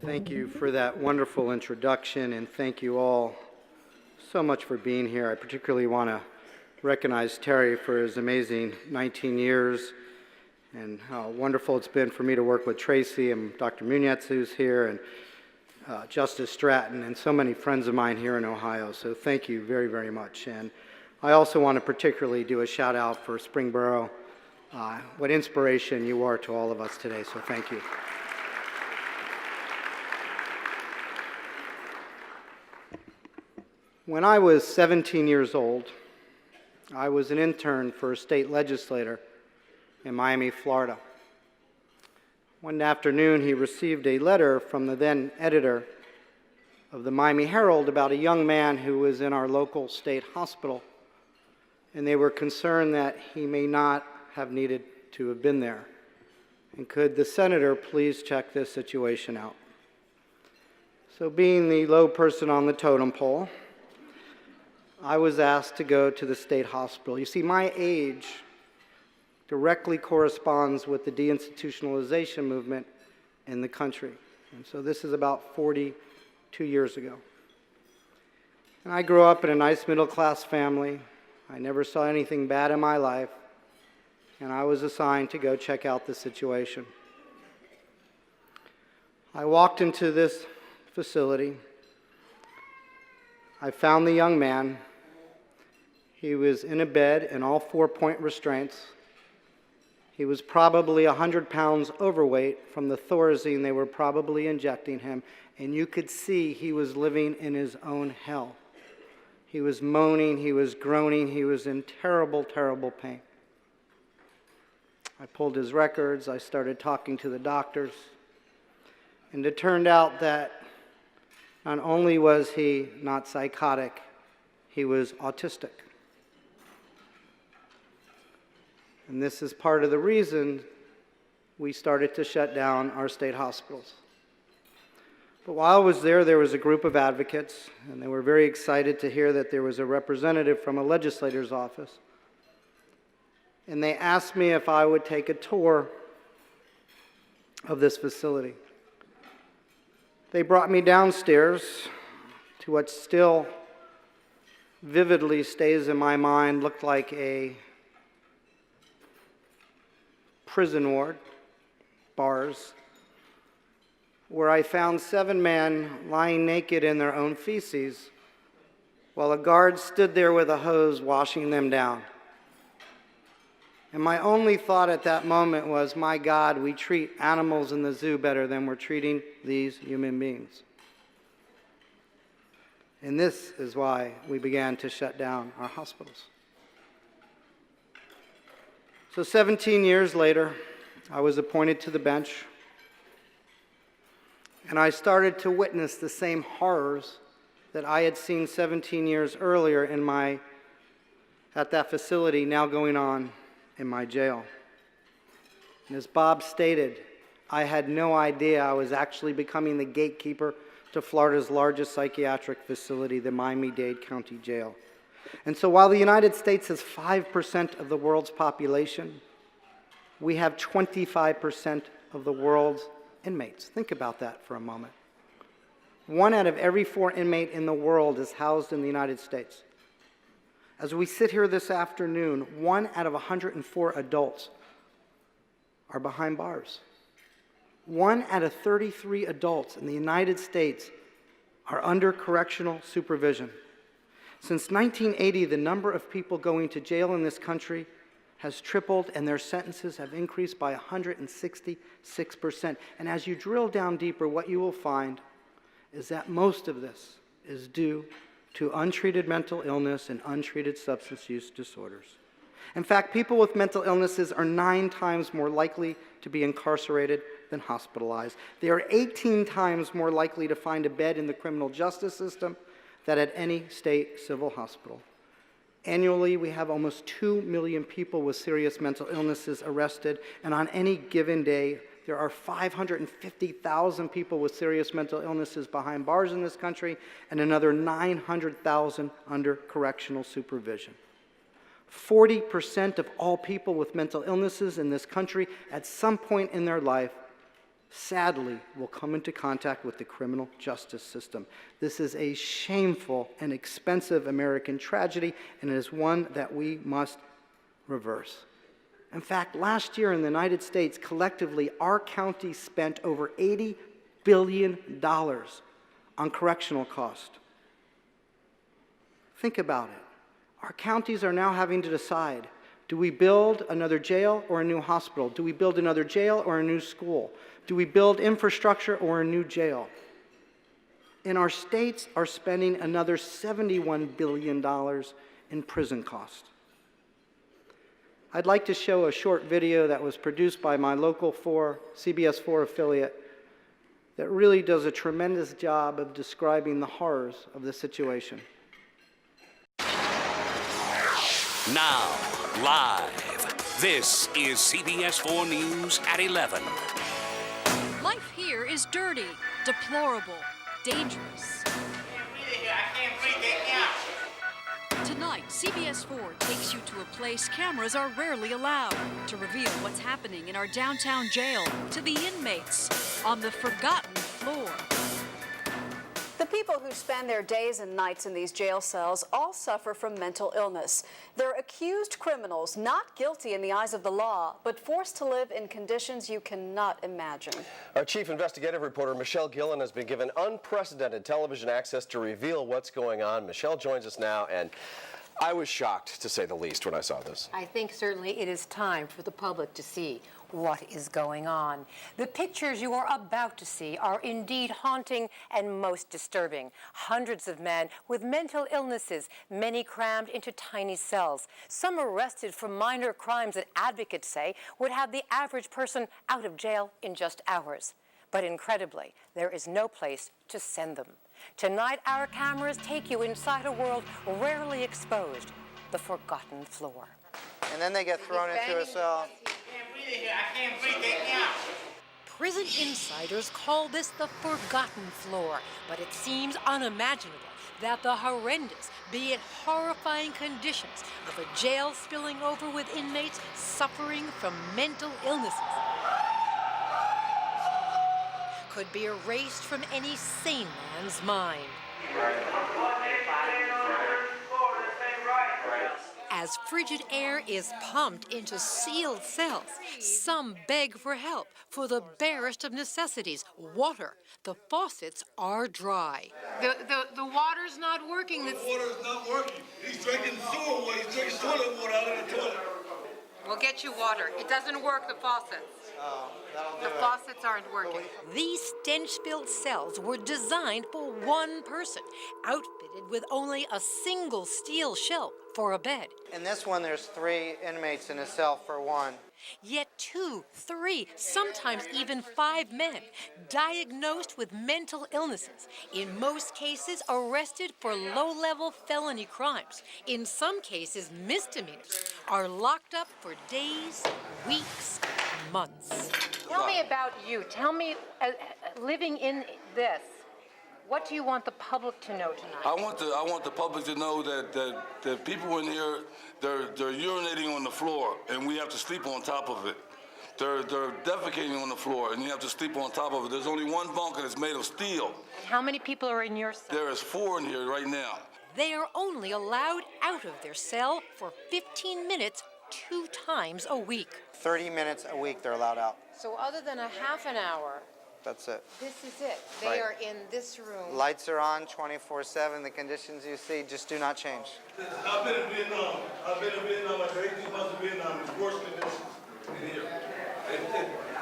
Thank you for that wonderful introduction, and thank you all so much for being here. I particularly want to recognize Terry for his amazing 19 years and how wonderful it's been for me to work with Tracy and Dr. Munetz, who's here, and Justice Stratton, and so many friends of mine here in Ohio. So thank you very, very much. And I also want to particularly do a shout out for Springboro. What inspiration you are to all of us today, so thank you. When I was 17 years old, I was an intern for a state legislator in Miami, Florida. One afternoon, he received a letter from the then editor of the Miami Herald about a young man who was in our local state hospital, and they were concerned that he may not have needed to have been there. And could the senator please check this situation out? So being the low person on the totem pole, I was asked to go to the state hospital. You see, my age directly corresponds with the deinstitutionalization movement in the country. And so this is about 42 years ago. And I grew up in a nice middle-class family. I never saw anything bad in my life, and I was assigned to go check out the situation. I walked into this facility. I found the young man. He was in a bed in all 4-point restraints. He was probably 100 pounds overweight from the Thorazine they were probably injecting him, and you could see he was living in his own hell. He was moaning, he was groaning, he was in terrible, terrible pain. I pulled his records, I started talking to the doctors, and it turned out that not only was he not psychotic, he was autistic. And this is part of the reason we started to shut down our state hospitals. But while I was there was a group of advocates, and they were very excited to hear that there was a representative from a legislator's office. And they asked me if I would take a tour of this facility. They brought me downstairs to what still vividly stays in my mind, looked like a prison ward, bars, where I found 7 men lying naked in their own feces while a guard stood there with a hose washing them down. And my only thought at that moment was, my God, we treat animals in the zoo better than we're treating these human beings. And this is why we began to shut down our hospitals. So 17 years later, I was appointed to the bench, and I started to witness the same horrors that I had seen 17 years earlier at that facility, now going on in my jail. And as Bob stated, I had no idea I was actually becoming the gatekeeper to Florida's largest psychiatric facility, the Miami-Dade County Jail. And so while the United States has 5% of the world's population, we have 25% of the world's inmates. Think about that for a moment. 1 out of every 4 inmates in the world is housed in the United States. As we sit here this afternoon, 1 out of 104 adults are behind bars. 1 out of 33 adults in the United States are under correctional supervision. Since 1980, the number of people going to jail in this country has tripled, and their sentences have increased by 166%. And as you drill down deeper, what you will find is that most of this is due to untreated mental illness and untreated substance use disorders. In fact, people with mental illnesses are 9 times more likely to be incarcerated than hospitalized. They are 18 times more likely to find a bed in the criminal justice system than at any state civil hospital. Annually, we have almost 2 million people with serious mental illnesses arrested, and on any given day, There are 550,000 people with serious mental illnesses behind bars in this country and another 900,000 under correctional supervision. 40% of all people with mental illnesses in this country at some point in their life, sadly, will come into contact with the criminal justice system. This is a shameful and expensive American tragedy, and it is one that we must reverse. In fact, last year in the United States, collectively, our county spent over $80 billion on correctional cost. Think about it. Our counties are now having to decide, do we build another jail or a new hospital? Do we build another jail or a new school? Do we build infrastructure or a new jail? And our states are spending another $71 billion in prison costs. I'd like to show a short video that was produced by my local CBS 4 affiliate that really does a tremendous job of describing the horrors of the situation. Now, live, this is CBS 4 News at 11. Life here is dirty, deplorable, dangerous. Tonight, CBS 4 takes you to a place cameras are rarely allowed to reveal what's happening in our downtown jail to the inmates on the forgotten floor. The people who spend their days and nights in these jail cells all suffer from mental illness. They're accused criminals, not guilty in the eyes of the law, but forced to live in conditions you cannot imagine. Our chief investigative reporter, Michelle Gillen, has been given unprecedented television access to reveal what's going on. Michelle joins us now, and I was shocked, to say the least, when I saw this. I think certainly it is time for the public to see what is going on. The pictures you are about to see are indeed haunting and most disturbing. Hundreds of men with mental illnesses, many crammed into tiny cells. Some arrested for minor crimes that advocates say would have the average person out of jail in just hours. But incredibly, there is no place to send them. Tonight, our cameras take you inside a world rarely exposed, the forgotten floor. And then they get thrown into a cell. I can't breathe it now. Prison insiders call this the forgotten floor, but it seems unimaginable that the horrendous, be it horrifying conditions of a jail spilling over with inmates suffering from mental illnesses could be erased from any sane man's mind. As frigid air is pumped into sealed cells, some beg for help for the barest of necessities, water. The faucets are dry. The water's not working. The water's not working. He's drinking sewer water. He's drinking toilet water out of the toilet. We'll get you water. It doesn't work, the faucets. The faucets aren't working. These stench-filled cells were designed for one person, outfitted with only a single steel shelf for a bed. In this one, there's 3 inmates in a cell for one. Yet 2, 3, sometimes even 5 men diagnosed with mental illnesses, in most cases arrested for low-level felony crimes, in some cases misdemeanors, are locked up for days, weeks, months. Tell me about you. Tell me, living in this, what do you want the public to know tonight? I want the public to know that people in here, they're urinating on the floor, and we have to sleep on top of it. They're defecating on the floor, and you have to sleep on top of it. There's only one bunker that's made of steel. And how many people are in your cell? There is 4 in here right now. They are only allowed out of their cell for 15 minutes 2 times a week. 30 minutes a week they're allowed out. So other than a half an hour, That's it. this is it. They Right. are in this room. Lights are on 24/7. The conditions you see just do not change. I've been in Vietnam. I've been in Vietnam after 18 months of Vietnam. It's worse conditions in here.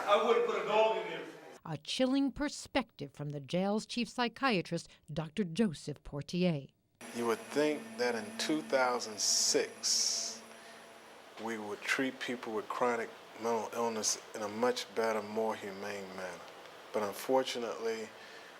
I wouldn't put a dog in here. A chilling perspective from the jail's chief psychiatrist, Dr. Joseph Portier. You would think that in 2006, we would treat people with chronic mental illness in a much better, more humane manner. But unfortunately,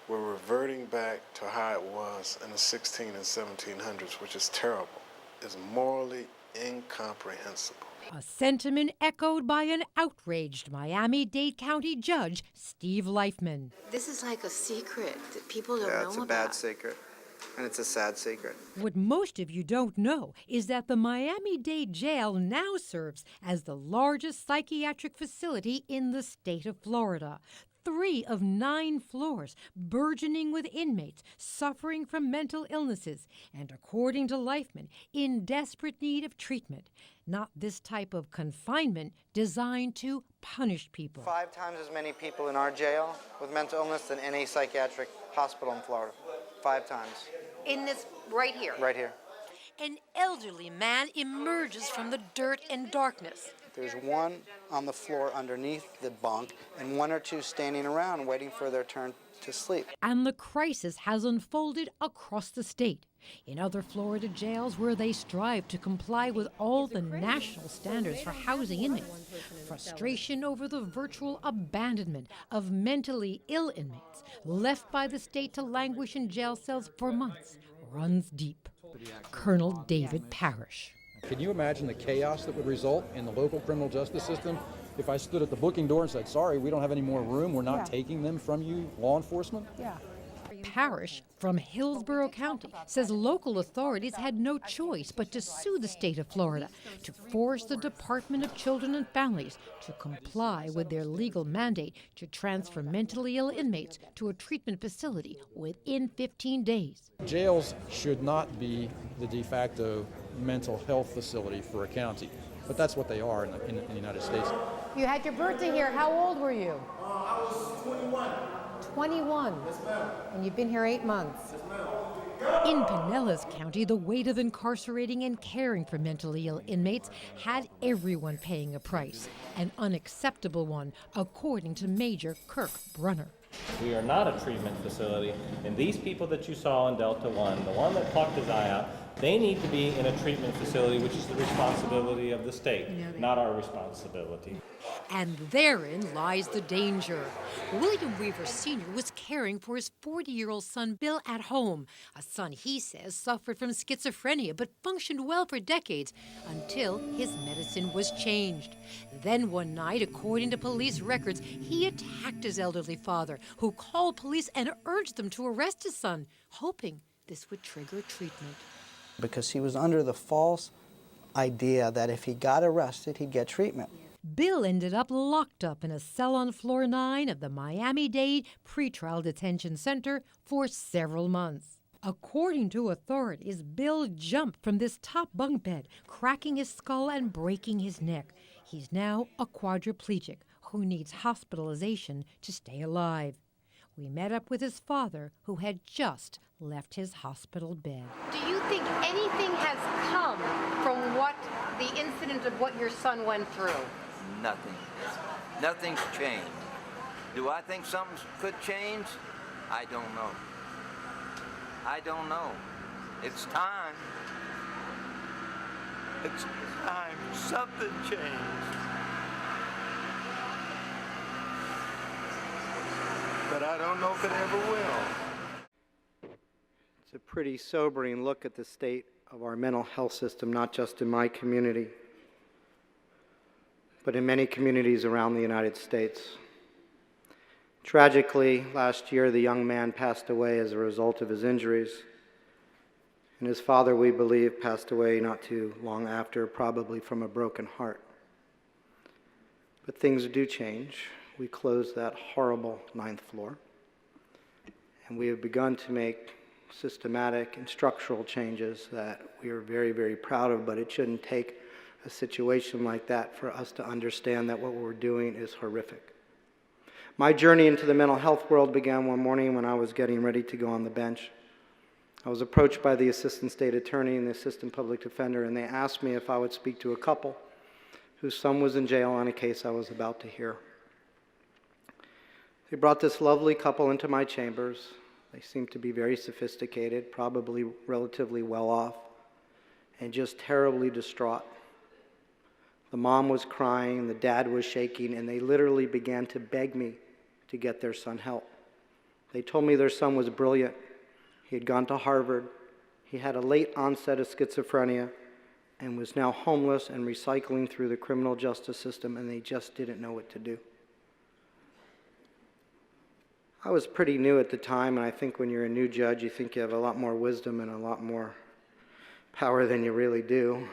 we're reverting back to how it was in the 16 and 1700s, which is terrible. It's morally incomprehensible. A sentiment echoed by an outraged Miami-Dade County judge, Steve Leifman. This is like a secret that people don't know about. Yeah, it's a bad secret, and it's a sad secret. What most of you don't know is that the Miami-Dade jail now serves as the largest psychiatric facility in the state of Florida. 3 of 9 floors, burgeoning with inmates suffering from mental illnesses, and according to Leifman, in desperate need of treatment. Not this type of confinement designed to punish people. 5 times as many people in our jail with mental illness than any psychiatric hospital in Florida. 5 times. In this, right here? Right here. An elderly man emerges from the dirt and darkness. There's one on the floor underneath the bunk and 1 or 2 standing around waiting for their turn to sleep. And the crisis has unfolded across the state. In other Florida jails where they strive to comply with all the national standards for housing inmates, frustration over the virtual abandonment of mentally ill inmates left by the state to languish in jail cells for months runs deep. Colonel David Parrish. Can you imagine the chaos that would result in the local criminal justice system if I stood at the booking door and said, sorry, we don't have any more room, we're not taking them from you, law enforcement? Yeah. Parrish from Hillsborough County says local authorities had no choice but to sue the state of Florida to force the Department of Children and Families to comply with their legal mandate to transfer mentally ill inmates to a treatment facility within 15 days. Jails should not be the de facto mental health facility for a county, but that's what they are in the United States. You had your birthday here. How old were you? I was 21. 21. Yes, ma'am. And you've been here 8 months. In Pinellas County, the weight of incarcerating and caring for mentally ill inmates had everyone paying a price, an unacceptable one, according to Major Kirk Brunner. We are not a treatment facility, and these people that you saw in Delta 1, the one that plucked his eye out, they need to be in a treatment facility, which is the responsibility of the state, not our responsibility. And therein lies the danger. William Weaver Sr. was caring for his 40-year-old son Bill at home, a son he says suffered from schizophrenia but functioned well for decades until his medicine was changed. Then one night, according to police records, he attacked his elderly father, who called police and urged them to arrest his son, hoping this would trigger treatment. Because he was under the false idea that if he got arrested, he'd get treatment. Bill ended up locked up in a cell on floor 9 of the Miami-Dade Pretrial Detention Center for several months. According to authorities, Bill jumped from this top bunk bed, cracking his skull and breaking his neck. He's now a quadriplegic who needs hospitalization to stay alive. We met up with his father, who had just left his hospital bed. Do you think anything has come from what the incident of what your son went through? Nothing. Nothing's changed. Do I think something could change? I don't know. I don't know. It's time. It's time. Something changed. But I don't know if it ever will. It's a pretty sobering look at the state of our mental health system, not just in my community, but in many communities around the United States. Tragically, last year, the young man passed away as a result of his injuries, and his father, we believe, passed away not too long after, probably from a broken heart. But things do change. We closed that horrible 9th floor, and we have begun to make systematic and structural changes that we are very, very proud of, but it shouldn't take a situation like that for us to understand that what we're doing is horrific. My journey into the mental health world began one morning when I was getting ready to go on the bench. I was approached by the assistant state attorney and the assistant public defender, and they asked me if I would speak to a couple whose son was in jail on a case I was about to hear. They brought this lovely couple into my chambers. They seemed to be very sophisticated, probably relatively well off, and just terribly distraught. The mom was crying, the dad was shaking, and they literally began to beg me to get their son help. They told me their son was brilliant. He had gone to Harvard. He had a late onset of schizophrenia, and was now homeless and recycling through the criminal justice system, and they just didn't know what to do. I was pretty new at the time, and I think when you're a new judge, you think you have a lot more wisdom and a lot more power than you really do.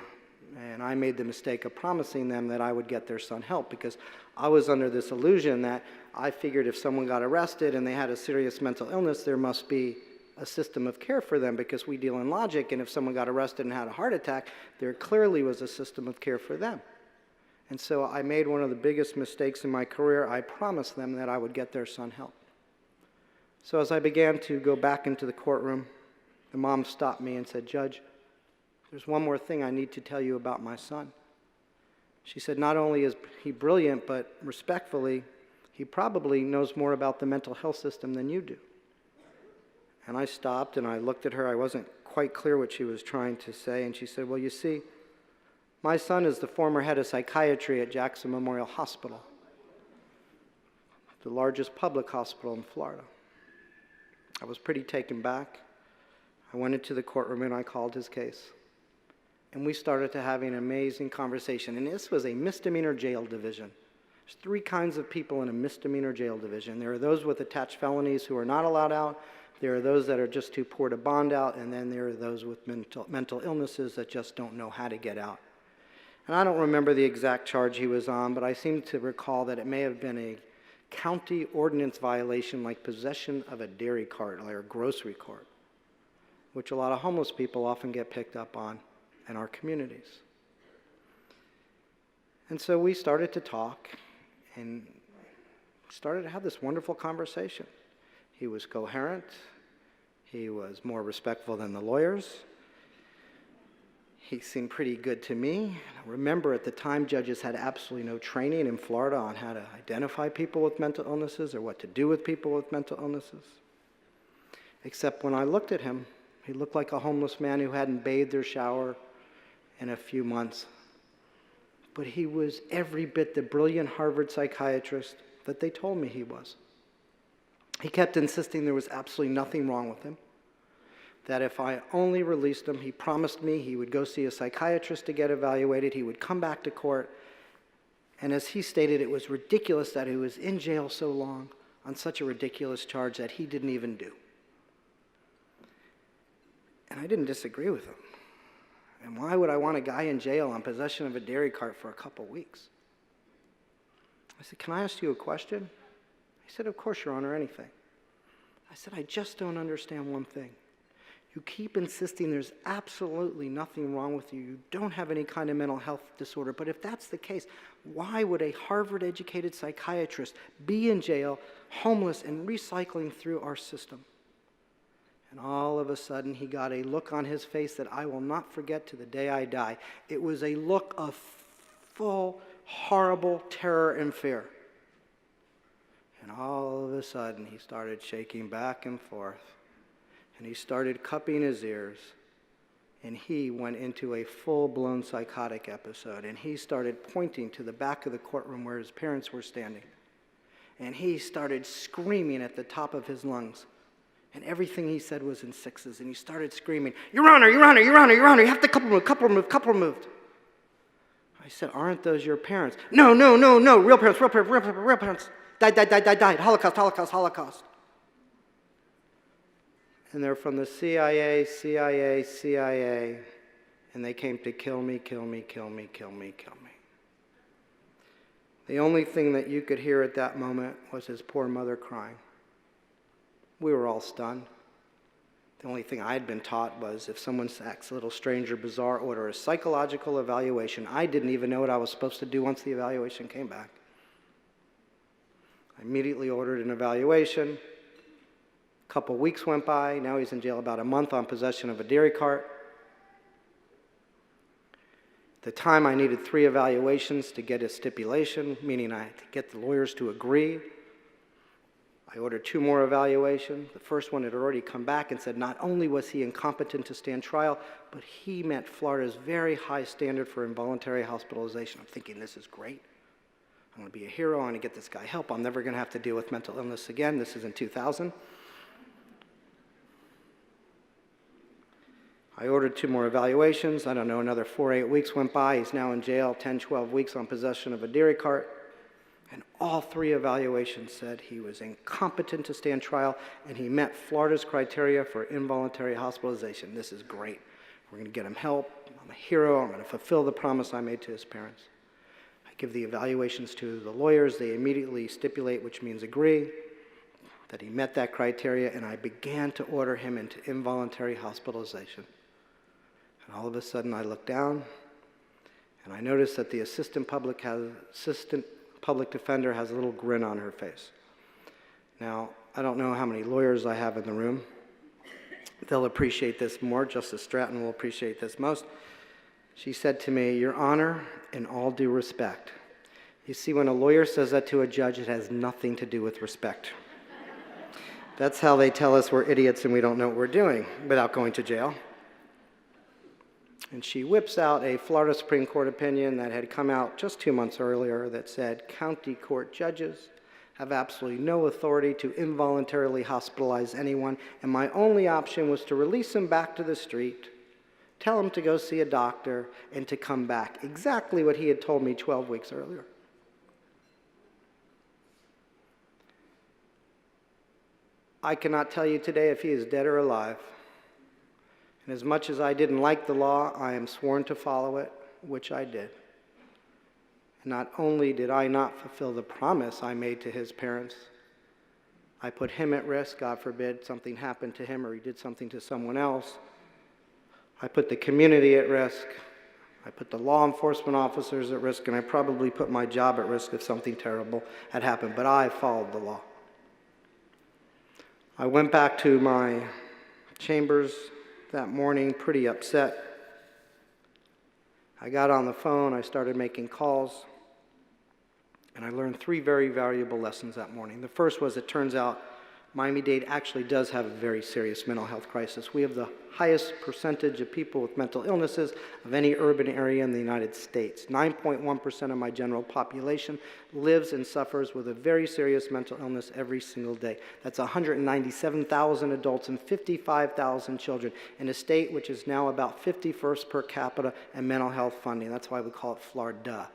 And I made the mistake of promising them that I would get their son help, because I was under this illusion that I figured if someone got arrested and they had a serious mental illness, there must be a system of care for them, because we deal in logic, and if someone got arrested and had a heart attack, there clearly was a system of care for them. And so I made one of the biggest mistakes in my career. I promised them that I would get their son help. So as I began to go back into the courtroom, the mom stopped me and said, "Judge, there's one more thing I need to tell you about my son." She said, "Not only is he brilliant, but respectfully, he probably knows more about the mental health system than you do." And I stopped and I looked at her. I wasn't quite clear what she was trying to say. And she said, "Well, you see, my son is the former head of psychiatry at Jackson Memorial Hospital, the largest public hospital in Florida." I was pretty taken back. I went into the courtroom and I called his case. And we started to have an amazing conversation. And this was a misdemeanor jail division. There's 3 kinds of people in a misdemeanor jail division. There are those with attached felonies who are not allowed out. There are those that are just too poor to bond out. And then there are those with mental illnesses that just don't know how to get out. And I don't remember the exact charge he was on, but I seem to recall that it may have been a county ordinance violation, like possession of a dairy cart or a grocery cart, which a lot of homeless people often get picked up on in our communities. And so we started to talk and started to have this wonderful conversation. He was coherent. He was more respectful than the lawyers. He seemed pretty good to me. Remember, at the time, judges had absolutely no training in Florida on how to identify people with mental illnesses or what to do with people with mental illnesses. Except when I looked at him, he looked like a homeless man who hadn't bathed or showered in a few months. But he was every bit the brilliant Harvard psychiatrist that they told me he was. He kept insisting there was absolutely nothing wrong with him, that if I only released him, he promised me he would go see a psychiatrist to get evaluated, he would come back to court, and as he stated, it was ridiculous that he was in jail so long on such a ridiculous charge that he didn't even do. And I didn't disagree with him. And why would I want a guy in jail on possession of a dairy cart for a couple weeks? I said, "Can I ask you a question?" He said, "Of course, Your Honor, anything." I said, "I just don't understand one thing. You keep insisting there's absolutely nothing wrong with you. You don't have any kind of mental health disorder. But if that's the case, why would a Harvard-educated psychiatrist be in jail, homeless, and recycling through our system?" And all of a sudden, he got a look on his face that I will not forget to the day I die. It was a look of full, horrible terror and fear. And all of a sudden, he started shaking back and forth. And he started cupping his ears. And he went into a full-blown psychotic episode. And he started pointing to the back of the courtroom where his parents were standing. And he started screaming at the top of his lungs. And everything he said was in 6s. And he started screaming, "Your Honor, Your Honor, Your Honor, Your Honor, you have to couple removed. I said, "Aren't those your parents?" No, real parents. Died. Holocaust. And they're from the CIA, and they came to kill me. The only thing that you could hear at that moment was his poor mother crying. We were all stunned. The only thing I had been taught was if someone acts a little strange or bizarre, order a psychological evaluation. I didn't even know what I was supposed to do once the evaluation came back. I immediately ordered an evaluation. A couple weeks went by. Now he's in jail about a month on possession of a dairy cart. At the time, I needed 3 evaluations to get a stipulation, meaning I had to get the lawyers to agree. I ordered 2 more evaluations. The first one had already come back and said not only was he incompetent to stand trial, but he met Florida's very high standard for involuntary hospitalization. I'm thinking, this is great. I'm going to be a hero. I'm going to get this guy help. I'm never going to have to deal with mental illness again. This is in 2000. I ordered 2 more evaluations. I don't know, another 4 or 8 weeks went by. He's now in jail, 10, 12 weeks on possession of a dairy cart. And all 3 evaluations said he was incompetent to stand trial and he met Florida's criteria for involuntary hospitalization. This is great. We're going to get him help. I'm a hero. I'm going to fulfill the promise I made to his parents. I give the evaluations to the lawyers. They immediately stipulate, which means agree, that he met that criteria, and I began to order him into involuntary hospitalization. And all of a sudden I looked down and I noticed that the assistant public defender has a little grin on her face. Now, I don't know how many lawyers I have in the room. They'll appreciate this more. Justice Stratton will appreciate this most. She said to me, "Your Honor, in all due respect." You see, when a lawyer says that to a judge, it has nothing to do with respect. That's how they tell us we're idiots and we don't know what we're doing without going to jail. And she whips out a Florida Supreme Court opinion that had come out just 2 months earlier that said county court judges have absolutely no authority to involuntarily hospitalize anyone, and my only option was to release him back to the street, tell him to go see a doctor, and to come back. Exactly what he had told me 12 weeks earlier. I cannot tell you today if he is dead or alive. And as much as I didn't like the law, I am sworn to follow it, which I did. And not only did I not fulfill the promise I made to his parents, I put him at risk. God forbid something happened to him or he did something to someone else. I put the community at risk. I put the law enforcement officers at risk, and I probably put my job at risk if something terrible had happened, but I followed the law. I went back to my chambers that morning pretty upset. I got on the phone, I started making calls, and I learned 3 very valuable lessons that morning. The first was, it turns out Miami-Dade actually does have a very serious mental health crisis. We have the highest percentage of people with mental illnesses of any urban area in the United States. 9.1% of my general population lives and suffers with a very serious mental illness every single day. That's 197,000 adults and 55,000 children in a state which is now about 51st per capita in mental health funding. That's why we call it Florida.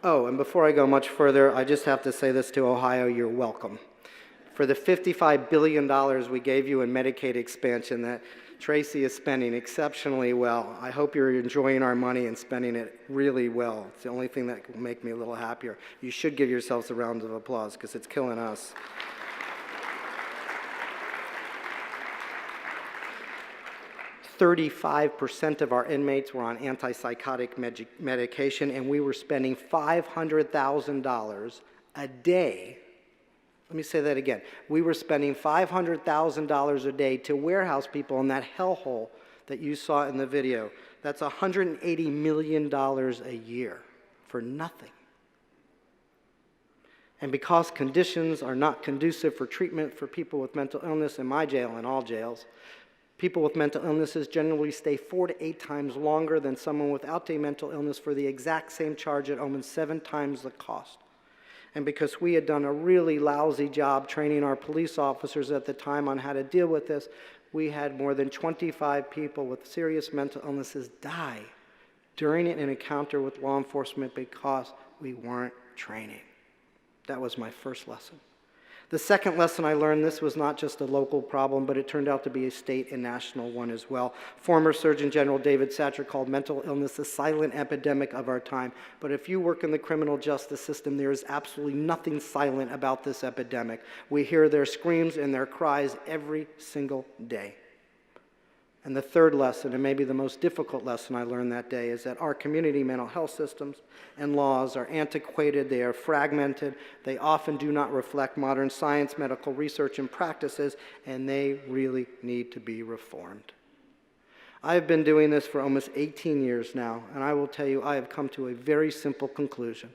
Oh, and before I go much further, I just have to say this to Ohio: you're welcome. For the $55 billion we gave you in Medicaid expansion that Tracy is spending exceptionally well, I hope you're enjoying our money and spending it really well. It's the only thing that will make me a little happier. You should give yourselves a round of applause because it's killing us. 35% of our inmates were on antipsychotic medication, and we were spending $500,000 a day. Let me say that again. We were spending $500,000 a day to warehouse people in that hellhole that you saw in the video. That's $180 million a year for nothing. And because conditions are not conducive for treatment for people with mental illness in my jail and all jails, people with mental illnesses generally stay 4 to 8 times longer than someone without a mental illness for the exact same charge at almost 7 times the cost. And because we had done a really lousy job training our police officers at the time on how to deal with this, we had more than 25 people with serious mental illnesses die during an encounter with law enforcement because we weren't training. That was my first lesson. The second lesson I learned, this was not just a local problem, but it turned out to be a state and national one as well. Former Surgeon General David Satcher called mental illness the silent epidemic of our time. But if you work in the criminal justice system, there is absolutely nothing silent about this epidemic. We hear their screams and their cries every single day. And the third lesson, and maybe the most difficult lesson I learned that day, is that our community mental health systems and laws are antiquated, they are fragmented, they often do not reflect modern science, medical research, and practices, and they really need to be reformed. I have been doing this for almost 18 years now, and I will tell you I have come to a very simple conclusion.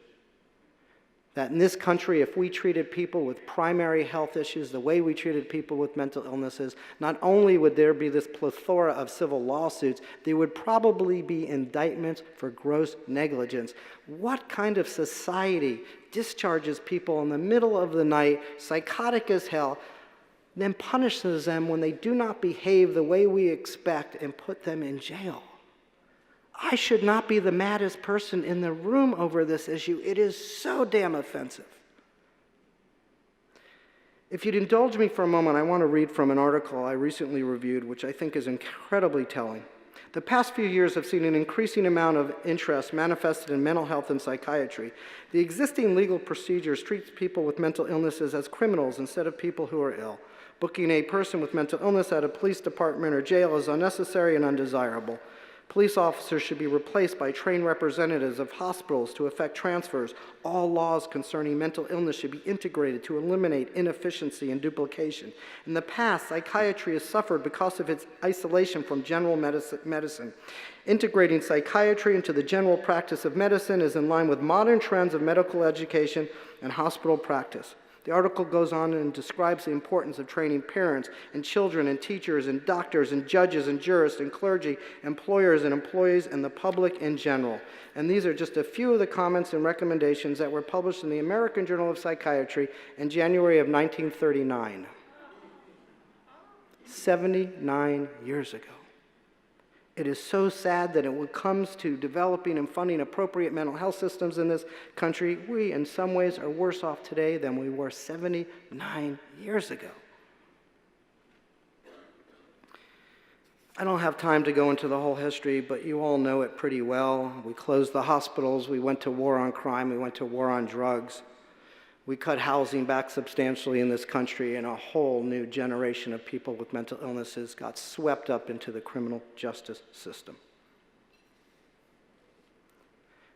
That in this country, if we treated people with primary health issues the way we treated people with mental illnesses, not only would there be this plethora of civil lawsuits, there would probably be indictments for gross negligence. What kind of society discharges people in the middle of the night, psychotic as hell, then punishes them when they do not behave the way we expect and put them in jail. I should not be the maddest person in the room over this issue. It is so damn offensive. If you'd indulge me for a moment, I want to read from an article I recently reviewed, which I think is incredibly telling. The past few years have seen an increasing amount of interest manifested in mental health and psychiatry. The existing legal procedures treat people with mental illnesses as criminals instead of people who are ill. Booking a person with mental illness at a police department or jail is unnecessary and undesirable. Police officers should be replaced by trained representatives of hospitals to effect transfers. All laws concerning mental illness should be integrated to eliminate inefficiency and duplication. In the past, psychiatry has suffered because of its isolation from general medicine. Integrating psychiatry into the general practice of medicine is in line with modern trends of medical education and hospital practice. The article goes on and describes the importance of training parents and children and teachers and doctors and judges and jurists and clergy, employers and employees, and the public in general. And these are just a few of the comments and recommendations that were published in the American Journal of Psychiatry in January of 1939. 79 years ago. It is so sad that when it comes to developing and funding appropriate mental health systems in this country, we in some ways are worse off today than we were 79 years ago. I don't have time to go into the whole history, but you all know it pretty well. We closed the hospitals, we went to war on crime, we went to war on drugs. We cut housing back substantially in this country, and a whole new generation of people with mental illnesses got swept up into the criminal justice system.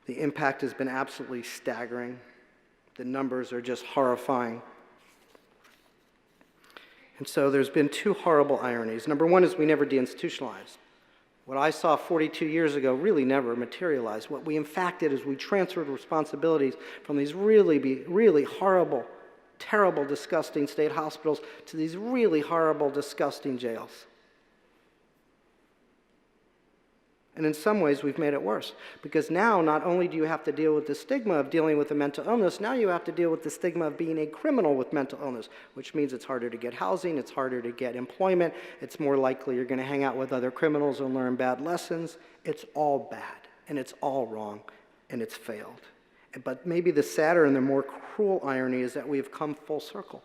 The impact has been absolutely staggering. The numbers are just horrifying. And so there's been two horrible ironies. Number one is we never deinstitutionalized. What I saw 42 years ago really never materialized. What we in fact did is we transferred responsibilities from these really horrible, terrible, disgusting state hospitals to these really horrible, disgusting jails. And in some ways, we've made it worse. Because now, not only do you have to deal with the stigma of dealing with a mental illness, now you have to deal with the stigma of being a criminal with mental illness, which means it's harder to get housing, it's harder to get employment, it's more likely you're going to hang out with other criminals and learn bad lessons. It's all bad, and it's all wrong, and it's failed. But maybe the sadder and the more cruel irony is that we've come full circle.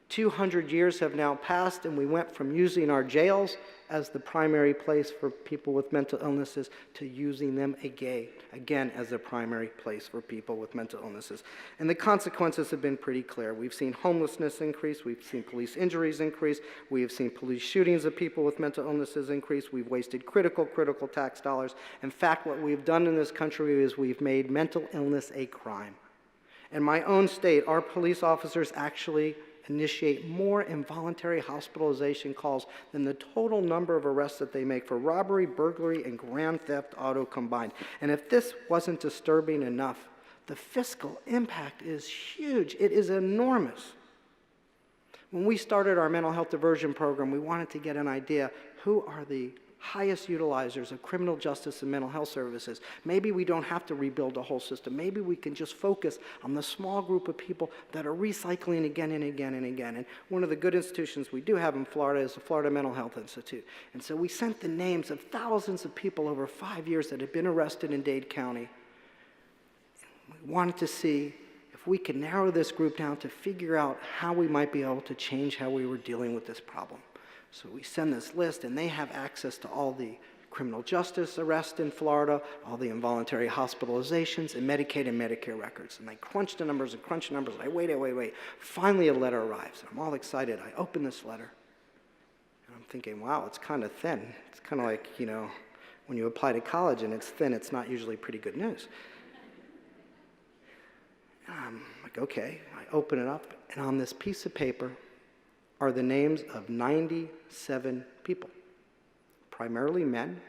200 years have now passed, and we went from using our jails as the primary place for people with mental illnesses to using them again as the primary place for people with mental illnesses. And the consequences have been pretty clear. We've seen homelessness increase, we've seen police injuries increase, we have seen police shootings of people with mental illnesses increase, we've wasted critical tax dollars. In fact, what we've done in this country is we've made mental illness a crime. In my own state, our police officers actually initiate more involuntary hospitalization calls than the total number of arrests that they make for robbery, burglary, and grand theft auto combined. And if this wasn't disturbing enough, the fiscal impact is huge. It is enormous. When we started our mental health diversion program, we wanted to get an idea who are the highest utilizers of criminal justice and mental health services. Maybe we don't have to rebuild the whole system. Maybe we can just focus on the small group of people that are recycling again and again and again. And one of the good institutions we do have in Florida is the Florida Mental Health Institute. And so we sent the names of thousands of people over 5 years that had been arrested in Dade County. We wanted to see if we could narrow this group down to figure out how we might be able to change how we were dealing with this problem. So we send this list, and they have access to all the criminal justice arrests in Florida, all the involuntary hospitalizations, and Medicaid and Medicare records. And they crunch the numbers and crunch the numbers. And I wait. Finally, a letter arrives. I'm all excited. I open this letter, and I'm thinking, wow, it's kind of thin. It's kind of like, when you apply to college and it's thin, it's not usually pretty good news. And I'm like, okay. I open it up, and on this piece of paper are the names of 97 people, primarily men,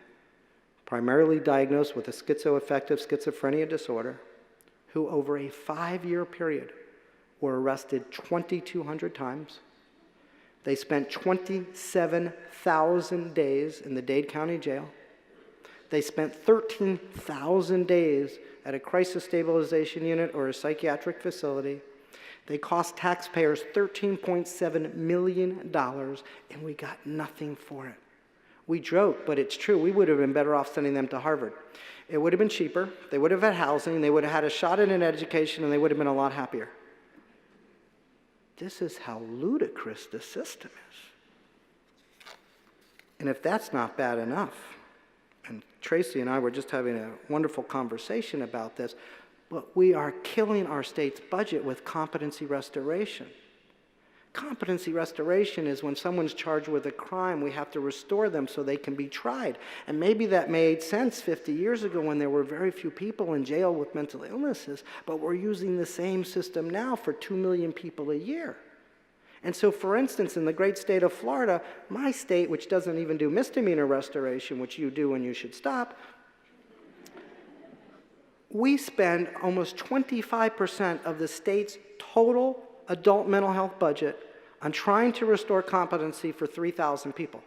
primarily diagnosed with a schizoaffective schizophrenia disorder, who over a 5-year period were arrested 2,200 times. They spent 27,000 days in the Dade County Jail. They spent 13,000 days at a crisis stabilization unit or a psychiatric facility. They cost taxpayers $13.7 million, and we got nothing for it. We joke, but it's true. We would have been better off sending them to Harvard. It would have been cheaper. They would have had housing. They would have had a shot at an education, and they would have been a lot happier. This is how ludicrous the system is. And if that's not bad enough, and Tracy and I were just having a wonderful conversation about this, but we are killing our state's budget with competency restoration. Competency restoration is when someone's charged with a crime, we have to restore them so they can be tried. And maybe that made sense 50 years ago when there were very few people in jail with mental illnesses, but we're using the same system now for 2 million people a year. And so, for instance, in the great state of Florida, my state, which doesn't even do misdemeanor restoration, which you do and you should stop, we spend almost 25% of the state's total adult mental health budget on trying to restore competency for 3,000 people.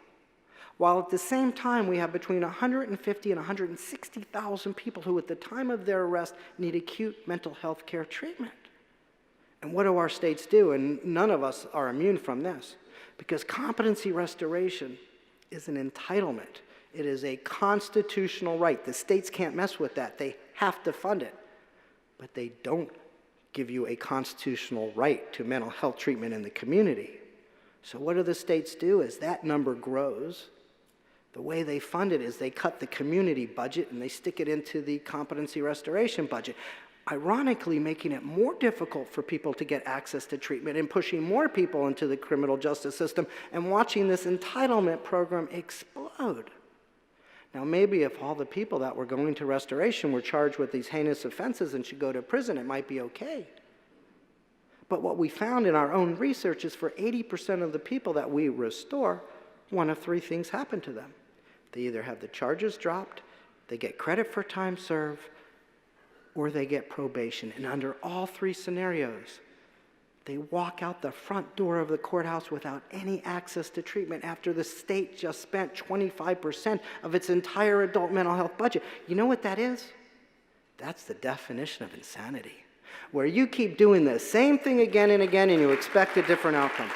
While at the same time, we have between 150 and 160,000 people who at the time of their arrest need acute mental health care treatment. And what do our states do? And none of us are immune from this, because competency restoration is an entitlement. It is a constitutional right. The states can't mess with that. They have to fund it. But they don't give you a constitutional right to mental health treatment in the community. So what do the states do? As that number grows, the way they fund it is they cut the community budget and they stick it into the competency restoration budget, ironically making it more difficult for people to get access to treatment and pushing more people into the criminal justice system and watching this entitlement program explode. Now, maybe if all the people that were going to restoration were charged with these heinous offenses and should go to prison, it might be okay. But what we found in our own research is for 80% of the people that we restore, one of three things happen to them. They either have the charges dropped, they get credit for time served, or they get probation. And under all three scenarios, they walk out the front door of the courthouse without any access to treatment after the state just spent 25% of its entire adult mental health budget. You know what that is? That's the definition of insanity, where you keep doing the same thing again and again and you expect a different outcome.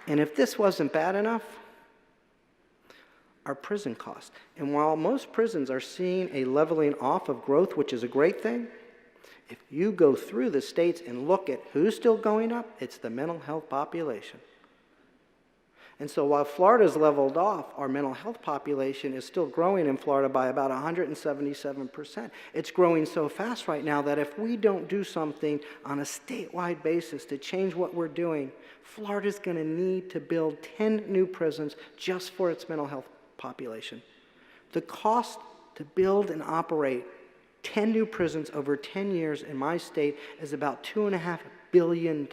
And if this wasn't bad enough, our prison costs. And while most prisons are seeing a leveling off of growth, which is a great thing, if you go through the states and look at who's still going up, it's the mental health population. And so while Florida's leveled off, our mental health population is still growing in Florida by about 177%. It's growing so fast right now that if we don't do something on a statewide basis to change what we're doing, Florida's going to need to build 10 new prisons just for its mental health population. The cost to build and operate 10 new prisons over 10 years in my state is about $2.5 billion.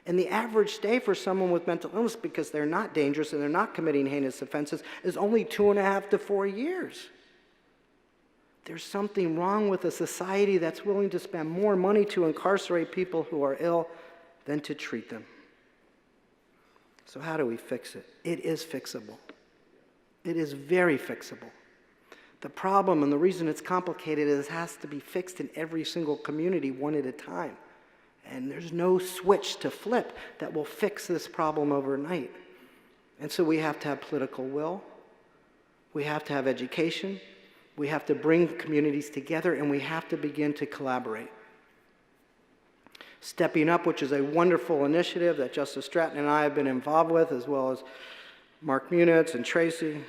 And the average stay for someone with mental illness, because they're not dangerous and they're not committing heinous offenses, is only 2.5 to 4 years. There's something wrong with a society that's willing to spend more money to incarcerate people who are ill than to treat them. So how do we fix it? It is fixable. It is very fixable. The problem and the reason it's complicated is it has to be fixed in every single community one at a time. And there's no switch to flip that will fix this problem overnight. And so we have to have political will. We have to have education. We have to bring communities together, and we have to begin to collaborate. Stepping Up, which is a wonderful initiative that Justice Stratton and I have been involved with, as well as Mark Munitz and Tracy,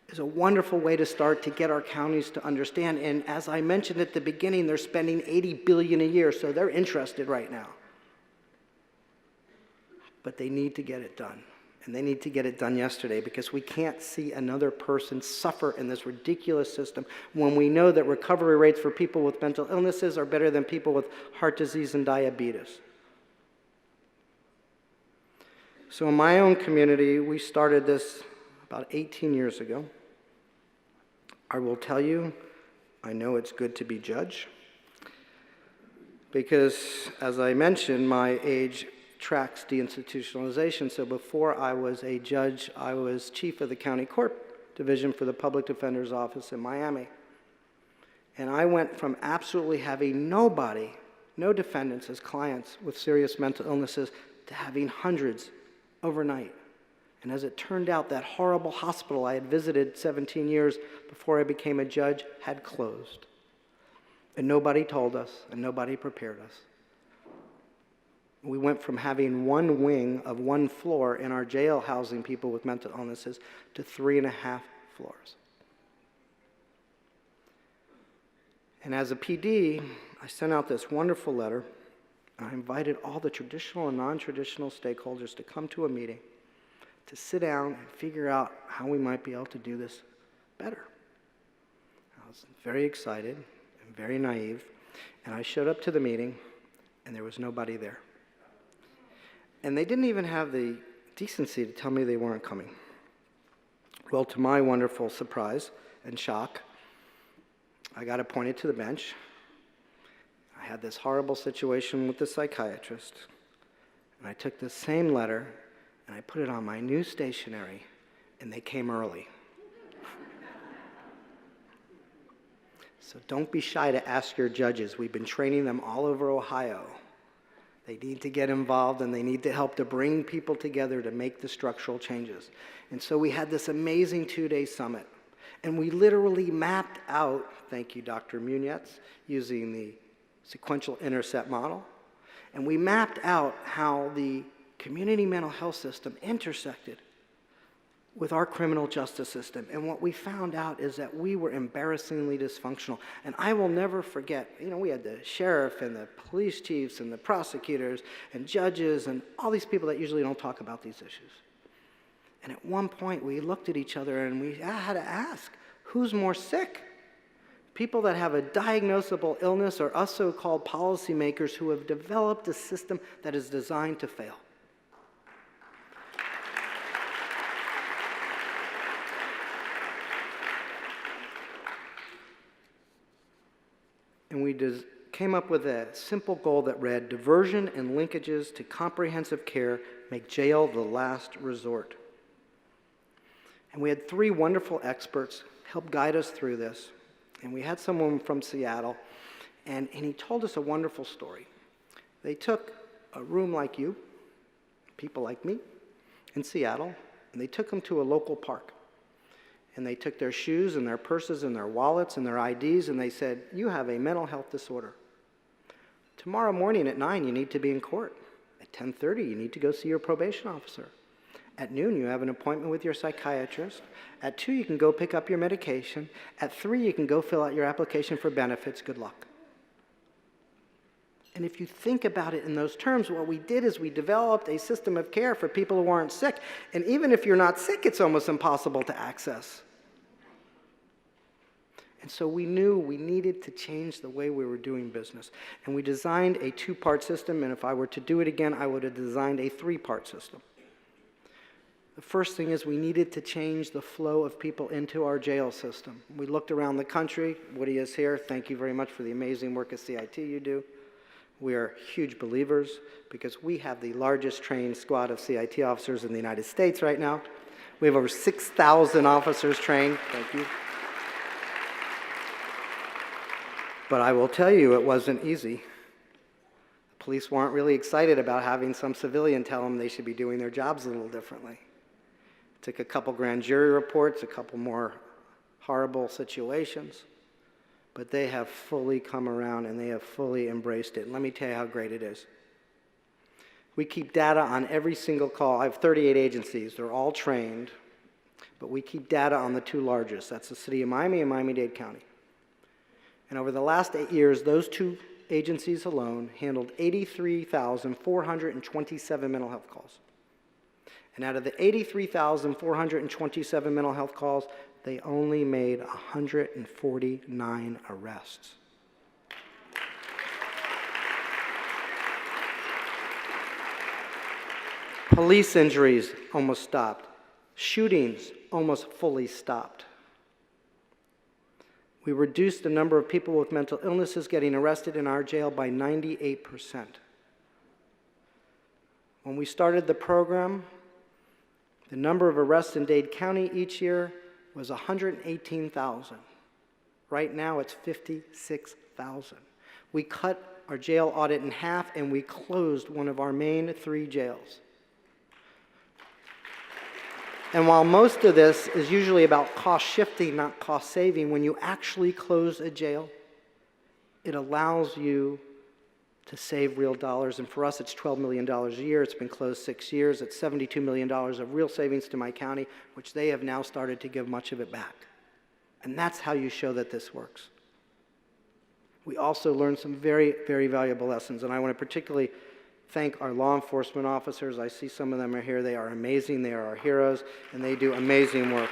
is a wonderful way to start to get our counties to understand. And as I mentioned at the beginning, they're spending $80 billion a year, so they're interested right now. But they need to get it done. And they need to get it done yesterday, because we can't see another person suffer in this ridiculous system when we know that recovery rates for people with mental illnesses are better than people with heart disease and diabetes. So in my own community, we started this about 18 years ago. I will tell you, I know it's good to be judge, because as I mentioned, my age tracks deinstitutionalization. So before I was a judge, I was chief of the county court division for the public defender's office in Miami. And I went from absolutely having nobody, no defendants as clients with serious mental illnesses, to having hundreds overnight. And as it turned out, that horrible hospital I had visited 17 years before I became a judge had closed. And nobody told us, and nobody prepared us. We went from having one wing of one floor in our jail housing people with mental illnesses to 3.5 floors. And as a PD, I sent out this wonderful letter. I invited all the traditional and non-traditional stakeholders to come to a meeting to sit down and figure out how we might be able to do this better. I was very excited and very naive, and I showed up to the meeting, and there was nobody there. And they didn't even have the decency to tell me they weren't coming. Well, to my wonderful surprise and shock, I got appointed to the bench. I had this horrible situation with the psychiatrist, and I took the same letter and I put it on my new stationery, and they came early. So don't be shy to ask your judges. We've been training them all over Ohio. They need to get involved, and they need to help to bring people together to make the structural changes. And so we had this amazing 2-day summit, and we literally mapped out, thank you, Dr. Munetz, using the sequential intercept model, and we mapped out how the community mental health system intersected with our criminal justice system. And what we found out is that we were embarrassingly dysfunctional. And I will never forget, we had the sheriff and the police chiefs and the prosecutors and judges and all these people that usually don't talk about these issues. And at one point, we looked at each other and we had to ask, who's more sick? People that have a diagnosable illness, or us so-called policymakers who have developed a system that is designed to fail? And we came up with a simple goal that read, diversion and linkages to comprehensive care make jail the last resort. And we had 3 wonderful experts help guide us through this. And we had someone from Seattle, and he told us a wonderful story. They took a room like you, people like me, in Seattle, and they took them to a local park. And they took their shoes and their purses and their wallets and their IDs, and they said, you have a mental health disorder. Tomorrow morning at 9, you need to be in court. At 10:30, you need to go see your probation officer. At noon, you have an appointment with your psychiatrist. At 2, you can go pick up your medication. At 3, you can go fill out your application for benefits. Good luck. And if you think about it in those terms, what we did is we developed a system of care for people who aren't sick. And even if you're not sick, it's almost impossible to access. And so we knew we needed to change the way we were doing business. And we designed a 2-part system, and if I were to do it again, I would have designed a 3-part system. The first thing is we needed to change the flow of people into our jail system. We looked around the country. Woody is here. Thank you very much for the amazing work at CIT you do. We are huge believers because we have the largest trained squad of CIT officers in the United States right now. We have over 6,000 officers trained. Thank you. But I will tell you, it wasn't easy. The police weren't really excited about having some civilian tell them they should be doing their jobs a little differently. It took a couple grand jury reports, a couple more horrible situations, but they have fully come around and they have fully embraced it. And let me tell you how great it is. We keep data on every single call. I have 38 agencies. They're all trained, but we keep data on the 2 largest. That's the city of Miami and Miami-Dade County. And over the last 8 years, those 2 agencies alone handled 83,427 mental health calls. And out of the 83,427 mental health calls, they only made 149 arrests. Police injuries almost stopped. Shootings almost fully stopped. We reduced the number of people with mental illnesses getting arrested in our jail by 98%. When we started the program, the number of arrests in Dade County each year was 118,000. Right now, it's 56,000. We cut our jail audit in half, and we closed one of our main 3 jails. And while most of this is usually about cost shifting, not cost saving, when you actually close a jail, it allows you to save real dollars. And for us, it's $12 million a year. It's been closed 6 years. It's $72 million of real savings to my county, which they have now started to give much of it back. And that's how you show that this works. We also learned some very, very valuable lessons. And I want to particularly thank our law enforcement officers. I see some of them are here. They are amazing. They are our heroes, and they do amazing work.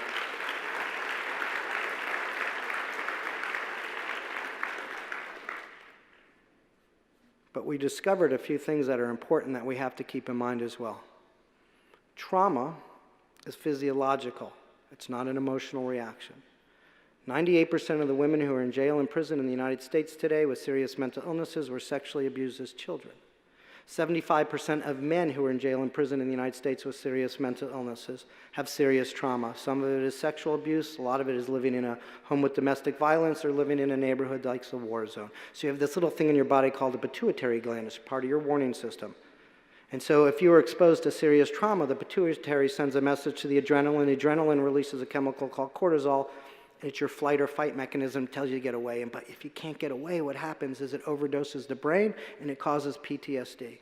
But we discovered a few things that are important that we have to keep in mind as well. Trauma is physiological. It's not an emotional reaction. 98% of the women who are in jail and prison in the United States today with serious mental illnesses were sexually abused as children. 75% of men who are in jail and prison in the United States with serious mental illnesses have serious trauma. Some of it is sexual abuse. A lot of it is living in a home with domestic violence or living in a neighborhood like a war zone. So you have this little thing in your body called the pituitary gland. It's part of your warning system. And so if you are exposed to serious trauma, the pituitary sends a message to the adrenaline. The adrenaline releases a chemical called cortisol. It's your flight or fight mechanism, tells you to get away. But if you can't get away, what happens is it overdoses the brain and it causes PTSD.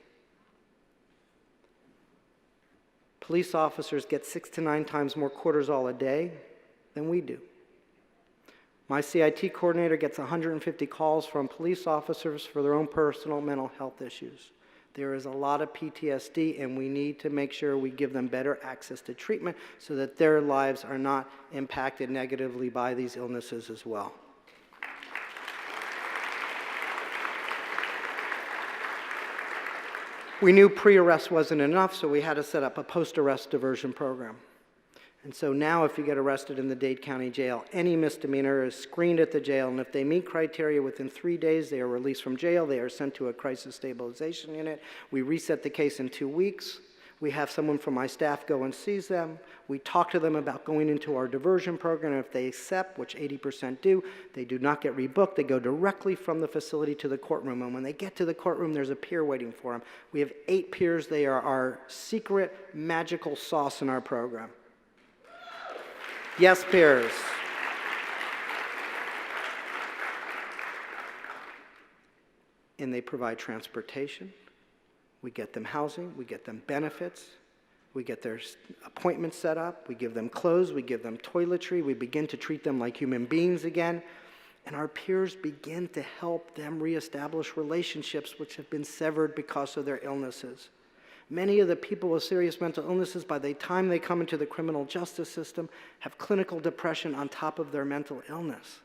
Police officers get 6 to 9 times more cortisol a day than we do. My CIT coordinator gets 150 calls from police officers for their own personal mental health issues. There is a lot of PTSD, and we need to make sure we give them better access to treatment so that their lives are not impacted negatively by these illnesses as well. We knew pre-arrest wasn't enough, so we had to set up a post-arrest diversion program. And so now if you get arrested in the Dade County Jail, any misdemeanor is screened at the jail, and if they meet criteria within 3 days, they are released from jail. They are sent to a crisis stabilization unit. We reset the case in 2 weeks. We have someone from my staff go and sees them. We talk to them about going into our diversion program. If they accept, which 80% do, they do not get rebooked. They go directly from the facility to the courtroom. And when they get to the courtroom, there's a peer waiting for them. We have 8 peers. They are our secret magical sauce in our program. Yes, peers. And they provide transportation. We get them housing. We get them benefits. We get their appointments set up. We give them clothes. We give them toiletry. We begin to treat them like human beings again. And our peers begin to help them reestablish relationships which have been severed because of their illnesses. Many of the people with serious mental illnesses, by the time they come into the criminal justice system, have clinical depression on top of their mental illness.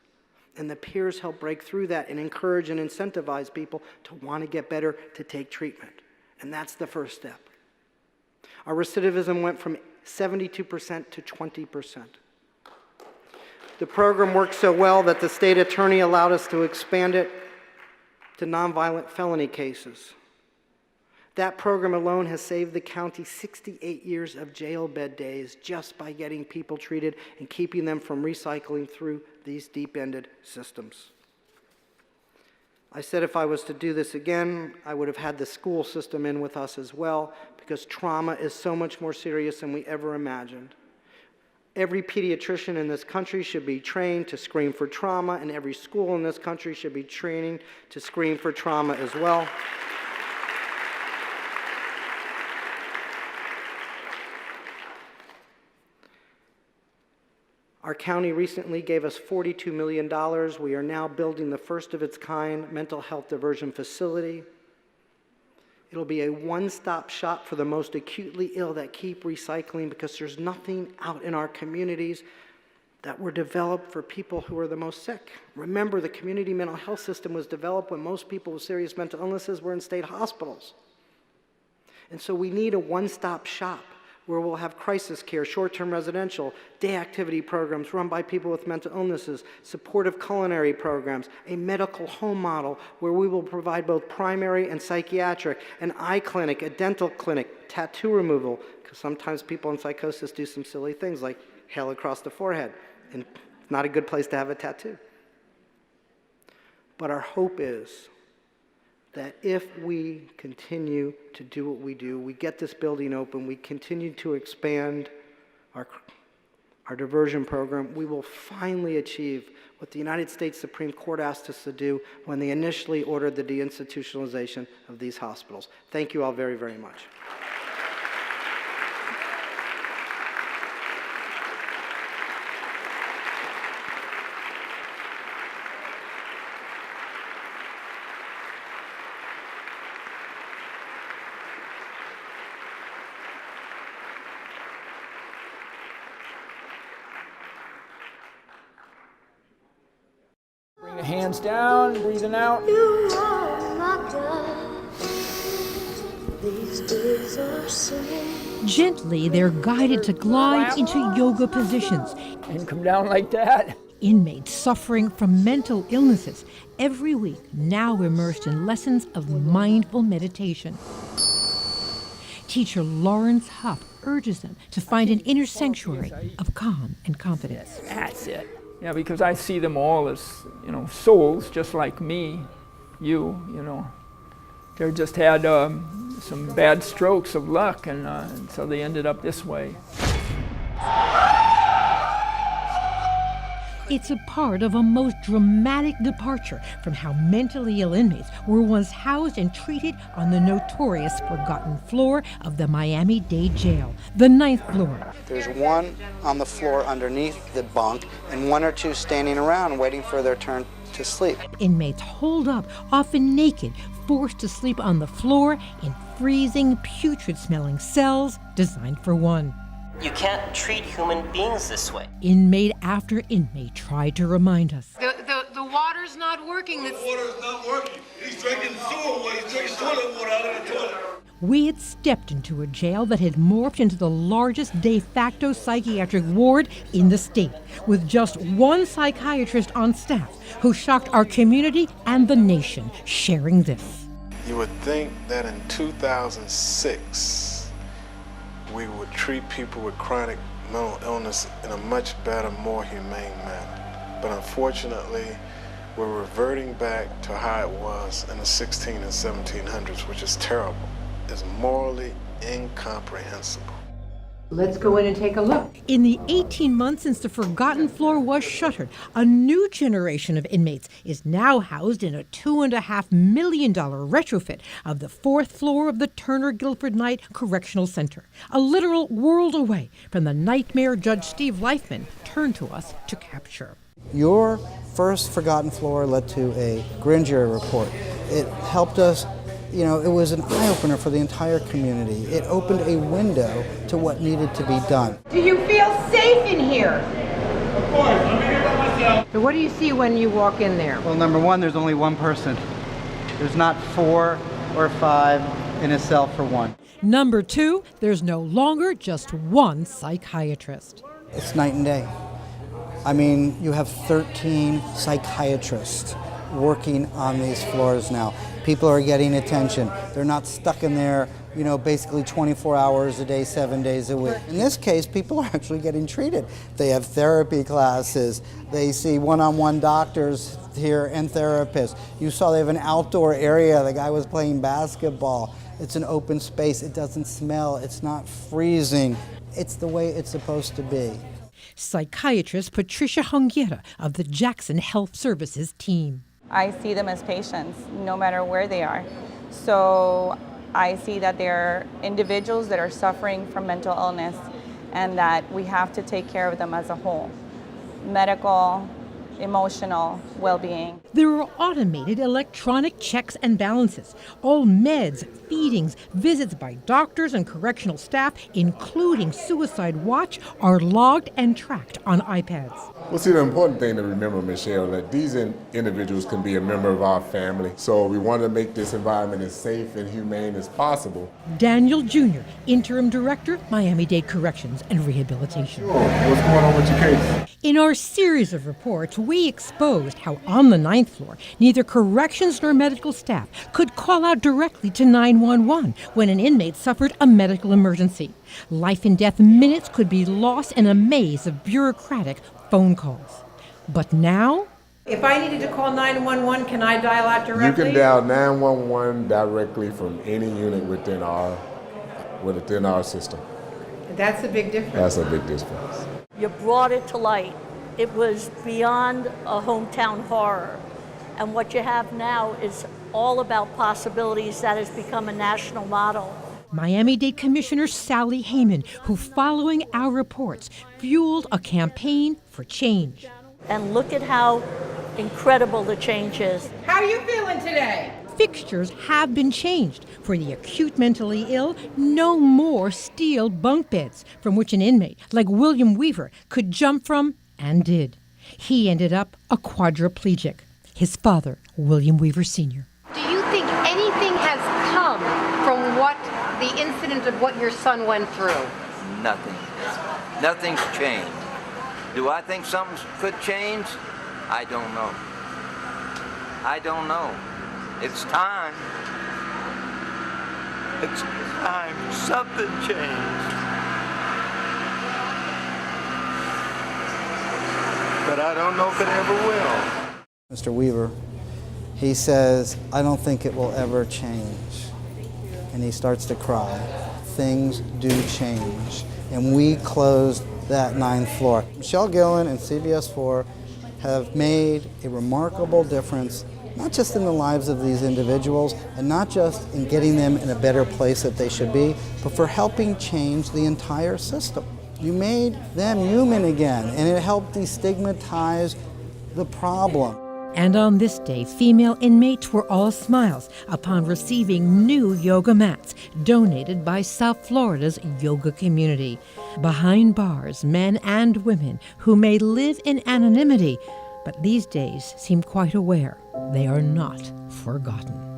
And the peers help break through that and encourage and incentivize people to want to get better, to take treatment. And that's the first step. Our recidivism went from 72% to 20%. The program worked so well that the state attorney allowed us to expand it to nonviolent felony cases. That program alone has saved the county 68 years of jail bed days just by getting people treated and keeping them from recycling through these deep-ended systems. I said if I was to do this again, I would have had the school system in with us as well, because trauma is so much more serious than we ever imagined. Every pediatrician in this country should be trained to screen for trauma, and every school in this country should be training to screen for trauma as well. Our county recently gave us $42 million. We are now building the first of its kind mental health diversion facility. It'll be a one-stop shop for the most acutely ill that keep recycling, because there's nothing out in our communities that were developed for people who are the most sick. Remember, the community mental health system was developed when most people with serious mental illnesses were in state hospitals. And so we need a one-stop shop where we'll have crisis care, short-term residential, day activity programs run by people with mental illnesses, supportive culinary programs, a medical home model where we will provide both primary and psychiatric, an eye clinic, a dental clinic, tattoo removal, because sometimes people in psychosis do some silly things like hail across the forehead, and it's not a good place to have a tattoo. But our hope is that if we continue to do what we do, we get this building open, we continue to expand our diversion program, we will finally achieve what the United States Supreme Court asked us to do when they initially ordered the deinstitutionalization of these hospitals. Thank you all very, very much. Bring the hands down, breathing out. You are my God. These days are so. Gently, they're guided to glide into yoga positions. And come down like that. Inmates suffering from mental illnesses every week now immersed in lessons of mindful meditation. Teacher Lawrence Huff urges them to find an inner sanctuary of calm and confidence. That's it. Yeah, because I see them all as, souls just like me, you know. They just had some bad strokes of luck, and so they ended up this way. It's a part of a most dramatic departure from how mentally ill inmates were once housed and treated on the notorious forgotten floor of the Miami-Dade jail, the 9th floor. There's one on the floor underneath the bunk and one or two standing around waiting for their turn to sleep. Inmates holed up, often naked, forced to sleep on the floor in freezing, putrid-smelling cells designed for one. You can't treat human beings this way. Inmate after inmate tried to remind us. The water's not working. The water's not working. He's drinking sewer water. He's drinking toilet water out of the toilet. We had stepped into a jail that had morphed into the largest de facto psychiatric ward in the state, with just one psychiatrist on staff who shocked our community and the nation, sharing this. You would think that in 2006, we would treat people with chronic mental illness in a much better, more humane manner. But unfortunately, we're reverting back to how it was in the 16 and 1700s, which is terrible. It's morally incomprehensible. Let's go in and take a look. In the 18 months since the forgotten floor was shuttered, a new generation of inmates is now housed in a $2.5 million retrofit of the 4th floor of the Turner Guilford Knight Correctional Center, a literal world away from the nightmare Judge Steve Leifman turned to us to capture. Your first forgotten floor led to a grand jury report. It helped us. It was an eye-opener for the entire community. It opened a window to what needed to be done. Do you feel safe in here? Of course, I'm here by myself. So what do you see when you walk in there? Well, number one, there's only one person. There's not 4 or 5 in a cell for one. Number two, there's no longer just one psychiatrist. It's night and day. You have 13 psychiatrists working on these floors now. People are getting attention. They're not stuck in there, basically 24 hours a day, 7 days a week. In this case, people are actually getting treated. They have therapy classes. They see one-on-one doctors here and therapists. You saw they have an outdoor area. The guy was playing basketball. It's an open space. It doesn't smell. It's not freezing. It's the way it's supposed to be. Psychiatrist Patricia Hungiera of the Jackson Health Services team. I see them as patients, no matter where they are. So I see that they're individuals that are suffering from mental illness and that we have to take care of them as a whole. Medical, emotional well-being. There are automated electronic checks and balances. All meds, feedings, visits by doctors and correctional staff, including suicide watch, are logged and tracked on iPads. Well, see, the important thing to remember, Michelle, that these individuals can be a member of our family. So we want to make this environment as safe and humane as possible. Daniel Jr., Interim Director, Miami-Dade Corrections and Rehabilitation. Sure. What's going on with your case? In our series of reports, we exposed how on the 9th floor, neither corrections nor medical staff could call out directly to 911 when an inmate suffered a medical emergency. Life and death minutes could be lost in a maze of bureaucratic phone calls. But now, If I needed to call 911, can I dial out You directly? can dial 911 directly from any unit within our system. That's a big difference. That's a big difference. You brought it to light. It was beyond a hometown horror. And what you have now is all about possibilities that has become a national model. Miami-Dade Commissioner Sally Heyman, who, following our reports, fueled a campaign for change. And look at how incredible the change is. How are you feeling today? Fixtures have been changed. For the acute mentally ill, no more steel bunk beds from which an inmate like William Weaver could jump from, and did. He ended up a quadriplegic. His father, William Weaver Sr. Do you think anything has come from what the incident of what your son went through? Nothing. Nothing's changed. Do I think something could change? I don't know. I don't know. It's time. It's time something changed. But I don't know if it ever will. Mr. Weaver, he says, I don't think it will ever change. And he starts to cry. Things do change. And we closed that 9th floor. Michelle Gillen and CBS 4 have made a remarkable difference, not just in the lives of these individuals, and not just in getting them in a better place that they should be, but for helping change the entire system. You made them human again, and it helped destigmatize the problem. And on this day, female inmates were all smiles upon receiving new yoga mats donated by South Florida's yoga community. Behind bars, men and women who may live in anonymity, but these days seem quite aware they are not forgotten.